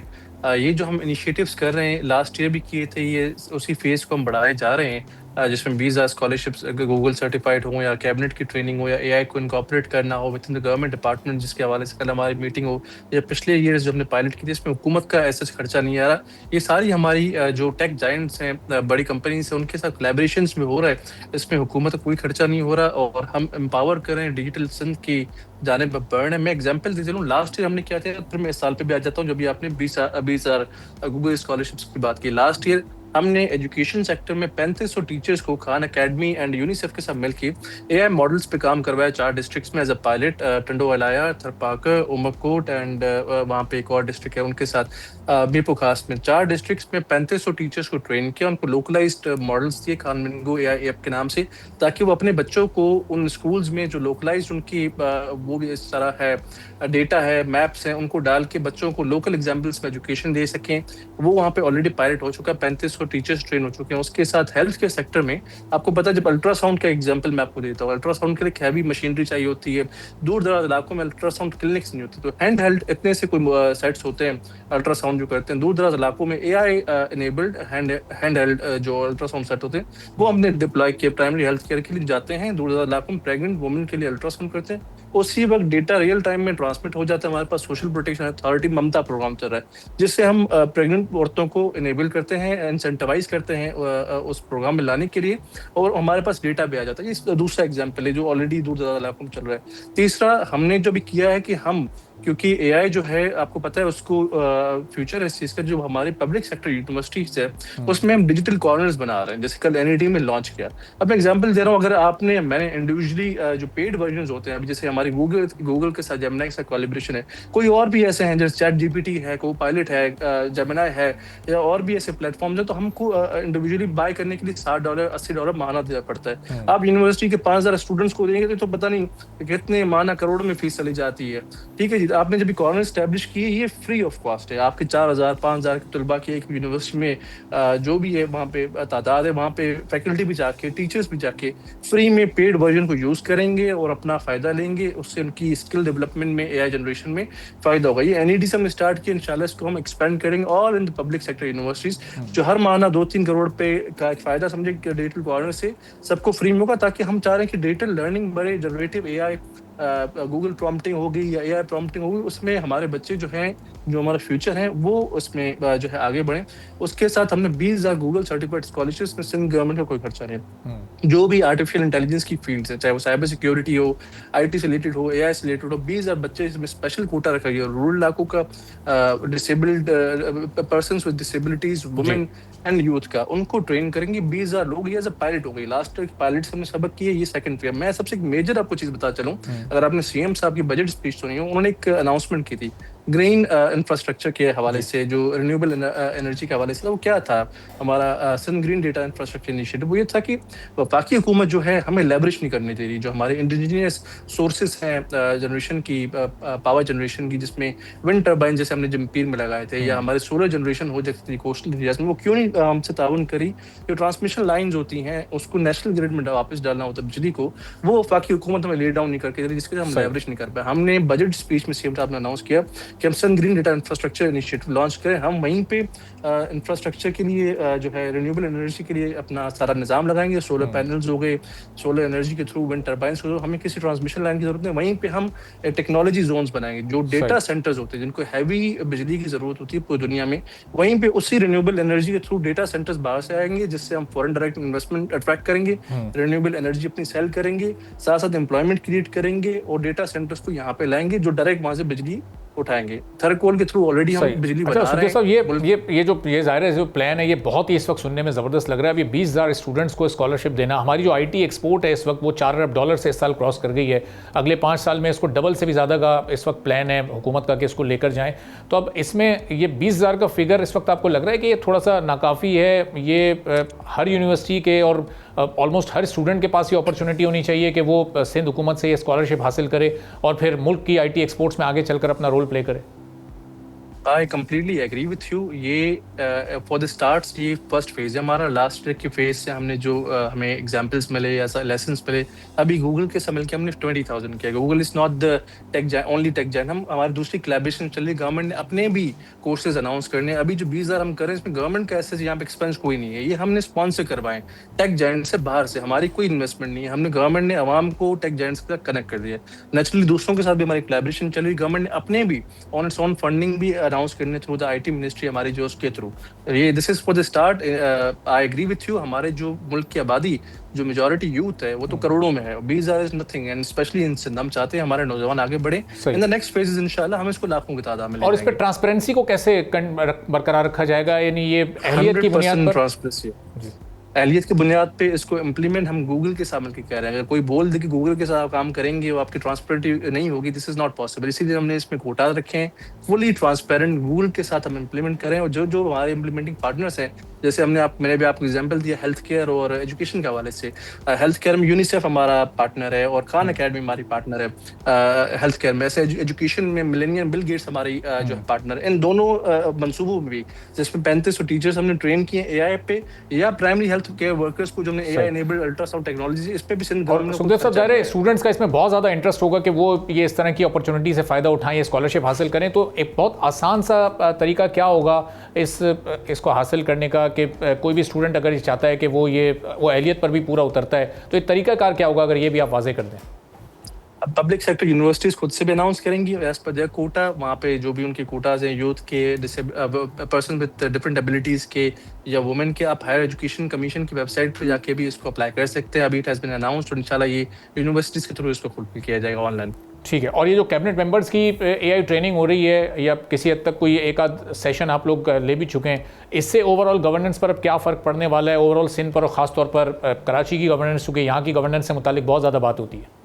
ये जो हम इनिशिएटिव्स कर रहे हैं, लास्ट ईयर भी किए थे, ये उसी फेज को हम बढ़ाए जा रहे हैं, जिसमें 20,000 स्कॉलरशिप्स गूगल सर्टिफाइड हो, या कैबिनेट की ट्रेनिंग हो, या AI को इनकॉर्पोरेट करना हो with in the government department, जिसके हवाले से कल हमारी मीटिंग हो, या पिछले ईयर्स जो हमने पायलट की थी, इसमें हुकूमत का ऐसा खर्चा नहीं आ रहा। ये सारी हमारी जो टेक जायंट्स हैं, बड़ी कंपनीज हैं, उनके साथ कोलैबोरेशंस में हो रहा है। इसमें हुकूमत का कोई खर्चा नहीं हो रहा, और हम एम्पावर कर रहे हैं डिजिटल सिंध की जाने पर बढ़ है। मैं एग्जांपल दे दूं, लास्ट ईयर हमने क्या था, फिर मैं इस साल पे भी आ जाता हूँ, जब भी आपने 20,000 गूगल स्कॉलरशिप्स की बात की। लास्ट ईयर हमने एजुकेशन सेक्टर में 3500 टीचर्स को खान अकेडमी एंड यूनिसेफ के साथ मिलकर AI मॉडल्स पे काम करवाया 4 डिस्ट्रिक्ट्स में as a pilot, Tando Allahyar, Tharparkar, Umerkot and वहाँ पे एक और डिस्ट्रिक्ट है उनके साथ मीरपुर खास में। 4 डिस्ट्रिक्ट्स में 3500 टीचर्स को ट्रेन किया, उनको लोकलाइज्ड मॉडल्स दिए खान मिंगो AI ऐप के नाम से, ताकि वो अपने बच्चों को उन स्कूल्स में जो लोकलाइज्ड उनकी वो भी इस तरह है डेटा है, मैप्स हैं, उनको डाल के बच्चों को लोकल एग्जाम्पल्स में एजुकेशन दे सकें। वो वहाँ पे ऑलरेडी पायलट हो चुका है, 3500 टीचर्स ट्रेन हो चुके हैं। उसके साथ हेल्थ के सेक्टर में आपको पता है, जब अल्ट्रासाउंड का एग्जांपल मैं आपको देता हूँ, अल्ट्रासाउंड के लिए हैवी मशीनरी चाहिए होती है, दूर दराज इलाकों में अल्ट्रासाउंड क्लिनिक्स नहीं होती, तो हैंड हेल्ड इतने से कोई सेट्स होते हैं अल्ट्रासाउंड जो करते हैं, दूर दराज इलाकों में AI इनेबल्ड हैंड हेल्ड जो अल्ट्रासाउंड सेट होते हैं, वो हमने डिप्लॉय किए। प्राइमरी हेल्थ केयर के लिए जाते हैं दूर दराज इलाकों में, प्रेग्नेंट वुमेन के लिए अल्ट्रासाउंड करते हैं, उसी वक्त डेटा रियल टाइम में ट्रांसमिट हो जाता है। हमारे पास सोशल प्रोटेक्शन अथॉरिटी ममता प्रोग्राम चल रहा है, जिससे हम प्रेग्नेंट औरतों को इनेबल करते हैं, इंसेंटिवाइज करते हैं उस प्रोग्राम में लाने के लिए, और हमारे पास डेटा भी आ जाता है। ये दूसरा एग्जांपल है जो ऑलरेडी दूर दराज इलाकों में चल रहा है। तीसरा हमने जो भी किया है कि हम क्योंकि एआई जो है आपको पता है उसको फ्यूचर है इस चीज़ का। जो हमारे पब्लिक सेक्टर यूनिवर्सिटीज है उसमें हम डिजिटल कॉर्नर्स बना रहे हैं, जैसे कल एनईटी में लॉन्च किया। अब मैं एग्जांपल दे रहा हूँ, अगर मैंने इंडिविजुअली जो पेड वर्जन होते हैं, अभी जैसे हमारी गूगल के साथ जेमिनाई के साथ कोलैबोरेशन है, कोई और भी ऐसे हैं जैसे चैट जीपीटी है, को पायलट है, जेमिनाई है, या और भी ऐसे प्लेटफॉर्म्स हैं, तो हमको इंडिविजुअली बाय करने के लिए $60 $80 माना देना पड़ता है। आप यूनिवर्सिटी के 5000 स्टूडेंट्स को देंगे तो पता नहीं कितने माना करोड़ में फीस चली जाती है। ठीक है जी, आपने जब कॉर्नर स्टैब्लिश की है, ये फ्री ऑफ कॉस्ट है। आपके 4000 5000 के तलबा की एक यूनिवर्सिटी में जो भी है वहाँ पे तादाद है, वहाँ पे फैकल्टी भी जाके, टीचर्स भी जाके फ्री में पेड वर्जन को यूज करेंगे और अपना फायदा लेंगे। उससे उनकी स्किल डेवलपमेंट में, एआई जनरेशन में फायदा होगा। ये एनईडी से हमने स्टार्ट किया, इंशाल्लाह इसको हम एक्सपेंड करेंगे all in the public sector universities, जो हर माना 2-3 करोड़ पे का एक फायदा समझे डिजिटल कॉर्नर से सबको फ्री में होगा, ताकि हम चाह रहे हैं कि डिजिटल लर्निंग बढ़े, जनरेटिव एआई, गूगल प्रॉम्प्टिंग होगी या एआई प्रॉम्प्टिंग होगी, उसमें हमारे बच्चे जो हैं, जो हमारा फ्यूचर है, वो उसमें जो है आगे बढ़े। उसके साथ हमने 20,000 गूगल सर्टिफाइड स्कॉलरशिप्स में सिंध गवर्नमेंट का कोई खर्चा नहीं। जो भी आर्टिफिशियल इंटेलिजेंस की फील्ड्स है, चाहे वो साइबर सिक्योरिटी हो, आईटी से रिलेटेड हो, एआई से रिलेटेड हो, 20,000 बच्चे इसमें स्पेशल कोटा रखा गया। रूरल इलाकों का, disabled person with disabilities, women and youth का, उनको ट्रेन करेंगे। 20,000 लोग ये एज अ पायलट हो गई। लास्ट पायलट से हमने सबक किए, ये सेकंड फेज। मैं सबसे एक मेजर आपको चीज बता चलूं, अगर आपने सीएम साहब की बजट स्पीच सुनी हो, उन्होंने एक अनाउंसमेंट की थी ग्रीन इंफ्रास्ट्रक्चर के हवाले से, जो रिन्यूएबल एनर्जी के हवाले से। वो क्या था हमारा सन ग्रीन डेटा इंफ्रास्ट्रक्चर इनिशिएटिव? वो ये था कि वफाकी हुकूमत जो है हमें लेवरेज नहीं करने दे रही। जो हमारे इंडिजिनियस सोर्सेस हैं जनरेशन की, पावर जनरेशन की, जिसमें विंड टर्बाइन जैसे हमने जमपीर में लगाए थे, या हमारे सोलर जनरेशन हो जैसे कोस्टल एरियाज में, वो क्यों नहीं हमसे ताउन करी? जो ट्रांसमिशन लाइन्स होती हैं उसको नेशनल ग्रिड में वापस डालना होता है बिजली को, वो वफाकी हुकूमत हमें ले डाउन नहीं करके दे रही, जिसके हम लेवरेज नहीं कर पाए। हमने बजट स्पीच में सीएम साहब ने अनाउंस किया कि हम sun green data infrastructure initiative launch करें। हम वहीं पे इंफ्रास्ट्रक्चर के लिए जो है रिन्यूएबल एनर्जी के लिए अपना सारा निजाम लगाएंगे। सोलर पैनल्स हो गए, सोलर एनर्जी के थ्रू विंड टर्बाइंस हो गए, हमें किसी ट्रांसमिशन लाइन की जरूरत नहीं। वहीं पे हम टेक्नोलॉजी जोन्स बनाएंगे, जो डेटा सेंटर्स होते हैं जिनको हैवी बिजली की जरूरत होती है पूरी दुनिया में, वहीं पे उसी रिन्यूएबल एनर्जी के थ्रू डेटा सेंटर्स बाहर से आएंगे, जिससे हम फॉरेन डायरेक्ट इन्वेस्टमेंट अट्रैक्ट करेंगे, रिन्यूएबल एनर्जी अपनी सेल करेंगे, साथ साथ एम्प्लॉयमेंट क्रिएट करेंगे और डेटा सेंटर्स को यहाँ पे लाएंगे, जो डायरेक्ट वहां से बिजली उठाएंगे। थर्कोल के थ्रू ऑलरेडी हम बिजली बना रहे हैं। ये जाहिर है जो प्लान है, ये बहुत ही इस वक्त सुनने में ज़बरदस्त लग रहा है। अभी 20,000 स्टूडेंट्स को स्कॉलरशिप देना, हमारी जो आईटी एक्सपोर्ट है इस वक्त वो $4 अरब से इस साल क्रॉस कर गई है। अगले 5 साल में इसको डबल से भी ज़्यादा का इस वक्त प्लान है हुकूमत का कि इसको लेकर जाएँ। तो अब इसमें ये 20,000 का फिगर इस वक्त आपको लग रहा है कि ये थोड़ा सा नाकाफ़ी है? ये हर यूनिवर्सिटी के और ऑलमोस्ट हर स्टूडेंट के पास ये अपॉर्चुनिटी होनी चाहिए कि वो सिंध हुकूमत से ये स्कॉलरशिप हासिल करे और फिर मुल्क की आईटी एक्सपोर्ट्स में आगे चलकर अपना रोल प्ले करे। I completely agree with you। ये फॉर द स्टार्ट्स ये फर्स्ट फेज है हमारा। लास्ट ईयर के फेज से हमने जो हमें एग्जांपल्स मिले या लेसन्स मिले, अभी गूगल के साथ मिलकर हमने 20,000 किया। Google is not the tech only tech giant. हम हमारी दूसरी कोलैबोरेशन चल रही है, गवर्नमेंट ने अपने भी कोर्सेज अनाउंस करने। अभी जो 20,000 हम कर रहे हैं इसमें गवर्नमेंट का ऐसे यहाँ पे एक्सपेंस कोई नहीं है, ये हमने स्पॉन्सर करवाए टेक जायंट से बाहर से। हमारी कोई इन्वेस्टमेंट नहीं है, हमने गवर्नमेंट ने आवाम को टेक जायंट्स के साथ कनेक्ट कर दिया। नेचुरली दूसरों के साथ भी हमारी कोलैबोरेशन चल रही है। गवर्नमेंट ने अपने भी ऑन इट्स ओन फंडिंग भी अनाउंस करने थ्रू द आईटी मिनिस्ट्री हमारी जो उसके थ्रू। ये this is for the start. I agree with you. हमारे जो मुल्क की आबादी, जो मेजॉरिटी यूथ है, वो तो करोड़ों में है। 20,000 is nothing, and specially in Sindh हम चाहते हैं हमारे नौजवान आगे बढ़े। इन द नेक्स्ट फेजेस इंशाल्लाह हम इसको लाखों की तादाद में। और इस पे ट्रांसपेरेंसी को कैसे बरकरार रखा जाएगा? यानी ये अहलियत की बुनियाद पर, एहलियत की बुनियाद पे इसको इम्प्लीमेंट हम गूगल के साथ मिलकर कह रहे हैं। अगर कोई बोल दे कि गूगल के साथ काम करेंगे वो आपकी ट्रांसपेरेंटी नहीं होगी, दिस इज नॉट पॉसिबल। इसीलिए हमने इसमें कोटा रखे हैं, फुली ट्रांसपेरेंट गूगल के साथ हम इम्प्लीमेंट करें। और जो हमारे इम्प्लीमेंटिंग पार्टनर्स हैं, जैसे मैंने भी आपको एग्जांपल दिया हेल्थ केयर और एजुकेशन के हवाले से। हेल्थ केयर में यूनिसेफ हमारा पार्टनर है और खान अकेडमी हमारी पार्टनर है हेल्थ केयर में। ऐसे एजुकेशन में मिलेनियम बिल गेट्स हमारी जो पार्टनर। इन दोनों मंसूबों में भी, जिसमें 3500 टीचर्स हमने ट्रेन किए एआई पे, या प्राइमरी हेल्थ केयर वर्कर्स को जो हमने एआई एनेबल्ड अल्ट्रासाउंड टेक्नोलॉजी, इस पे भी सिंध गवर्नमेंट। सुखदेव साहब, जाहिर है स्टूडेंट्स का इसमें बहुत ज़्यादा इंटरेस्ट होगा कि वो ये इस तरह की अपॉर्चुनिटी से फ़ायदा उठाएं, स्कॉलरशिप हासिल करें। तो एक बहुत आसान सा तरीका क्या होगा इसको हासिल करने का, कि कोई भी स्टूडेंट अगर चाहता है कि वो अहलियत पर भी पूरा उतरता है, तो एक तरीकाकार क्या होगा, अगर ये भी आप वाज़े कर दें? अब पब्लिक सेक्टर यूनिवर्सिटीज खुद से भी अनाउंस करेंगी एज पर देयर कोटा, वहाँ पे जो भी उनके कोटाज हैं यूथ के, पर्सन विद डिफरेंट एबिलिटीज के या वुमेन के, आप हायर एजुकेशन कमीशन की वेबसाइट पे जाके भी इसको अप्लाई कर सकते हैं। अभी इट हैज बीन अनाउंस्ड और इंशाल्लाह ये यूनिवर्सिटीज के थ्रू इसको फुलफिल किया जाएगा ऑनलाइन। ठीक है। और ये जो कैबिनेट मेंबर्स की एआई ट्रेनिंग हो रही है या किसी हद तक कोई एक आध सेशन आप लोग ले भी चुके हैं, इससे ओवरऑल गवर्नेंस पर अब क्या फ़र्क पड़ने वाला है ओवरऑल सिंध पर और ख़ासतौर पर कराची की गवर्नेंस, क्योंकि यहाँ की गवर्नेंस से मुतालिक बहुत ज़्यादा बात होती है।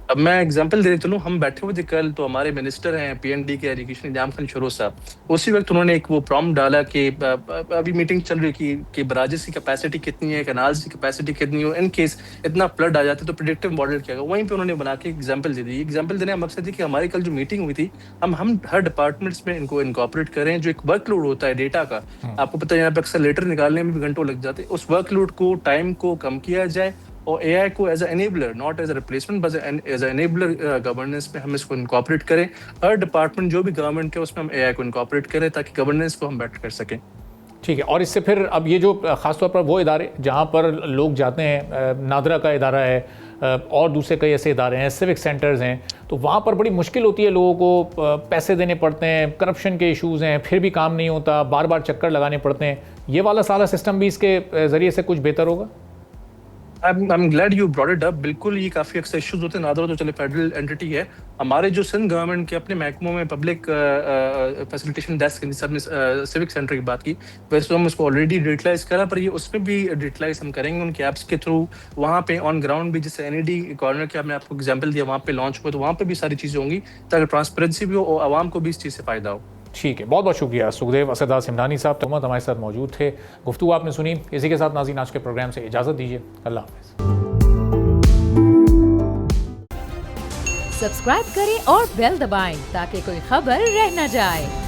अब मैं एग्जांपल दे चलूँ, हम बैठे हुए थे कल, तो हमारे मिनिस्टर हैं पीएनडी के एजुकेशन निजाम खान शरोज साहब, उसी वक्त उन्होंने एक वो प्रॉम्प्ट डाला कि अभी मीटिंग चल रही कि बराजेस की कैपेसिटी कितनी है, कैनाल्स की कैपेसिटी कितनी हो, इन केस इतना फ्लड आ जाता है तो प्रेडिक्टिव मॉडल क्या होगा। वहीं पे उन्होंने बना के एग्जाम्पल दे दी। एग्जाम्पल देने का मकसद है कि हमारी कल जो मीटिंग हुई थी, हम हर डिपार्टमेंट्स में इनको इनकॉर्पोरेट करें। जो एक वर्कलोड होता है डेटा का, आपको पता है यहाँ पे अक्सर लेटर निकालने में भी घंटों लग जाते हैं, उस वर्कलोड को, टाइम को कम किया जाए और एआई को as a enabler, not as a replacement but as a enabler governance पे हम इसको इनकॉर्पोरेट करें। हर डिपार्टमेंट जो भी गवर्नमेंट के उसमें हम एआई को इनकॉर्पोरेट करें ताकि गवर्नेंस को हम बेटर कर सकें। ठीक है। और इससे फिर अब ये जो ख़ासतौर पर वो इदारे जहाँ पर लोग जाते हैं, नादरा का इदारा है और दूसरे कई ऐसे इदारे हैं, सिविक सेंटर्स हैं, तो वहाँ पर बड़ी मुश्किल होती है, लोगों को पैसे देने पड़ते हैं, करप्शन के इश्यूज़ हैं, फिर भी काम नहीं होता, बार बार चक्कर लगाने पड़ते हैं। ये वाला सारा सिस्टम भी इसके ज़रिए से कुछ बेहतर होगा? I'm glad you brought it up। बिल्कुल, ये काफी अक्सर इश्यूज होते हैं। नादरा तो चले फेडरल एंटिटी है, हमारे जो सिंध गवर्नमेंट के अपने महकमों में पब्लिक फैसिलिटेशन डेस्क, हमने सिविक सेंटर की बात की, वैसे तो हम इसको ऑलरेडी डिजिटलाइज करा, पर ये उसमें भी डिजिटलाइज हम करेंगे उनके ऐप्स के थ्रू। वहाँ पे ऑन ग्राउंड भी, जैसे एनईडी कॉर्नर के हमने आपको एग्जाम्पल दिया, वहाँ पे लॉन्च हुआ, तो वहाँ पे भी सारी चीजें होंगी ताकि ट्रांसपेरेंसी भी हो और आवाम को भी इस चीज से फायदा हो। ठीक है, बहुत बहुत शुक्रिया सुखदेव असदास हिमनानी साहब, तोमत हमारे साथ मौजूद थे, गुफ्तगू आपने सुनी। इसी के साथ नाज़रीन आज के प्रोग्राम से इजाज़त दीजिए। अल्लाह हाफ़िज़। सब्सक्राइब करें और बेल दबाएं ताकि कोई खबर रह न जाए।